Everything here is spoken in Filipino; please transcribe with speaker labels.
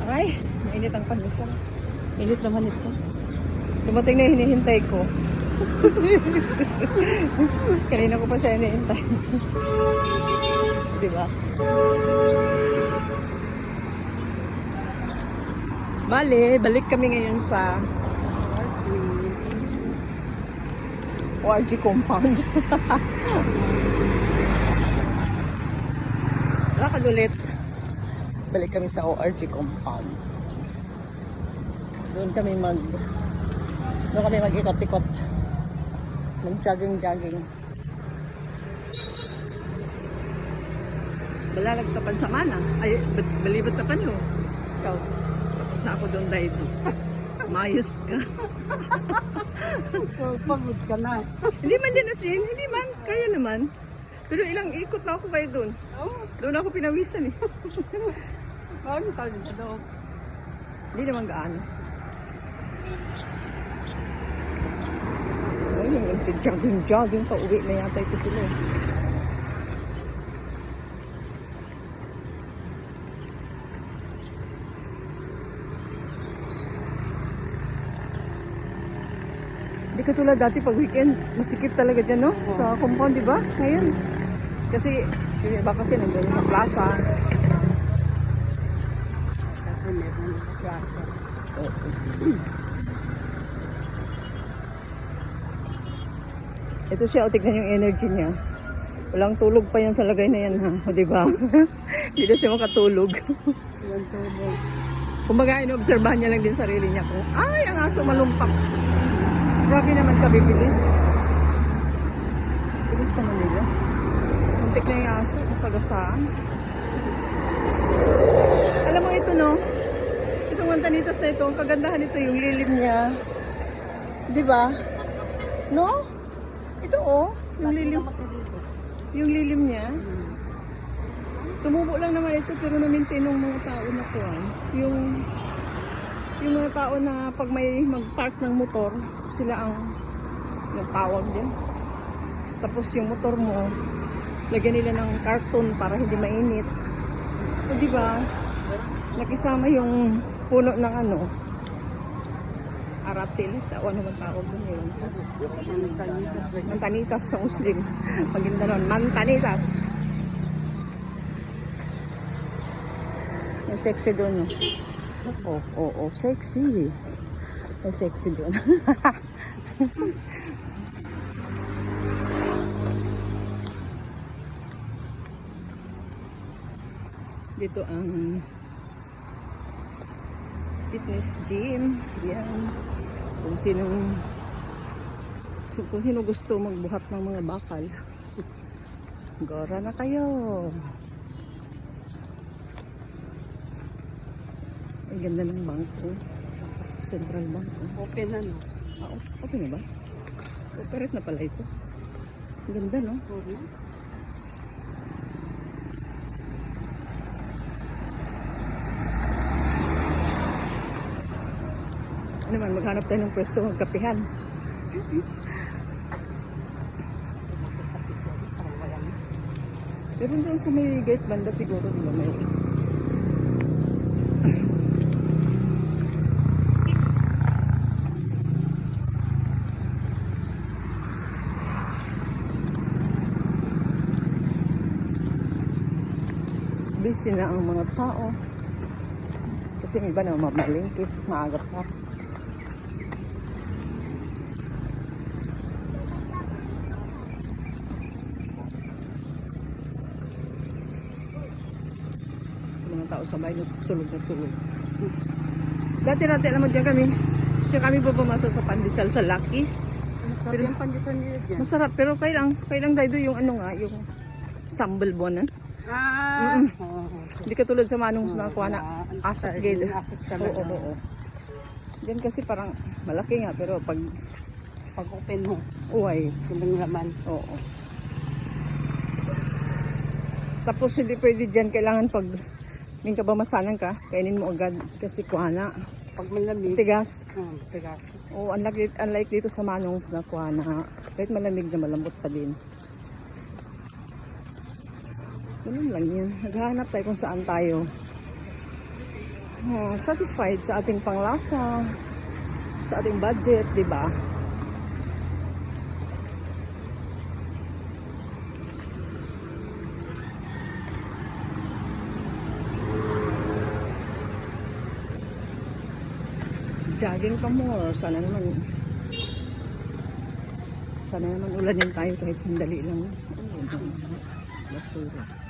Speaker 1: Ay, mainit ang pandesal. Mainit naman ito. Dumating na yung hinihintay ko. Kanina ko pa siya hinihintay. Diba? Bale, balik kami ngayon sa ORG compound. Lakad ulit. Balik kami sa ORG compound. Doon kami mag-ikot-ikot. Mag-jogging-jogging. Balalag sa pansamana. Ay, balibot ka pa nyo. Ikaw. Tapos na ako doon dahil. Mayos ka.
Speaker 2: So, pagod ka na.
Speaker 1: Hindi man din asin. Hindi man. Kaya naman. Pero ilang ikot na ako kayo doon. Doon ako pinawisan eh.
Speaker 2: Ano tayo sa loob?
Speaker 1: Hindi naman gaano. Ayun, nag-jogging-jogging pa. Uwi na yata ito sila. Hindi katulad dati pag weekend, masikip talaga dyan, no? Sa compound, di ba? Ngayon. Kasi, yung iba kasi nandun sa plaza.
Speaker 2: Kasi meron sa klasa.
Speaker 1: Ito siya, o tignan yung energy niya. Walang tulog pa yan sa lagay na yan, ha? O, diba? Hindi na siya makatulog.
Speaker 2: Walang tulog.
Speaker 1: Kumbaga, inoobserbahan niya lang din sarili niya kung, ay, ang aso malumpak. Grabe naman ka, bibilis. Bilis naman nila. Muntik na yung aso, masagasaan. Alam mo ito, no? Itong Mantanitas na ito, ang kagandahan nito, yung lilim niya. Diba? No? Ito, oh. Yung lilim. Yung lilim niya. Tumubo lang naman ito, pero na-maintain ng mga tao na kuwan. Yung mga tao na pag may mag-park ng motor, sila ang tawag din. Tapos yung motor mo, lagyan nila ng karton para hindi mainit. O diba? Nakisama yung puno ng aratil sa ano man tawag doon yun. Mantanitas sa Muslim. Maganda nun, Mantanitas. May sexy doon. Oh, sexy. May sexy doon. Dito ang fitness gym. Yan. Kung sino gusto magbuhat ng mga bakal. Gora na kayo. Ang ganda ng bangko. Central Bank.
Speaker 2: Open na, no?
Speaker 1: Open na ba? Operate na pala ito. Ang ganda, no? Ano man, maghanap tayo ng pwesto magkapihan. Pero doon sa may gate banda siguro, diba may... Busy na ang mga tao. Kasi yung iba na mamalingkit, maaga pa. Mga tao sa bahay, tulog na tulog. Dati-dati naman dyan kami. Kasi kami bumamasa sa pandesal sa Lucky's.
Speaker 2: Pero yung pandesal nila dyan.
Speaker 1: Masarap, pero kailang dahil yung yung sambal bonan. Hindi katulad sa manong na kuha na asat gid. Oo. Diyan kasi parang malaki nga, pero pag
Speaker 2: open mo,
Speaker 1: uway,
Speaker 2: yung laman.
Speaker 1: oo. Tapos hindi pwede dyan, kailangan pag may kabamasanan ka, kainin mo agad kasi kuha na.
Speaker 2: Pag malamig,
Speaker 1: tigas.
Speaker 2: Tigas.
Speaker 1: Oo, unlike dito sa manongs na kuha na, kahit malamig na malambot pa din. Ganun lang yan. Naghahanap tayo kung saan tayo satisfied sa ating panglasa, sa ating budget, di ba? Jogging pa more. Sana naman ulanin tayo kahit sandali lang. Basura.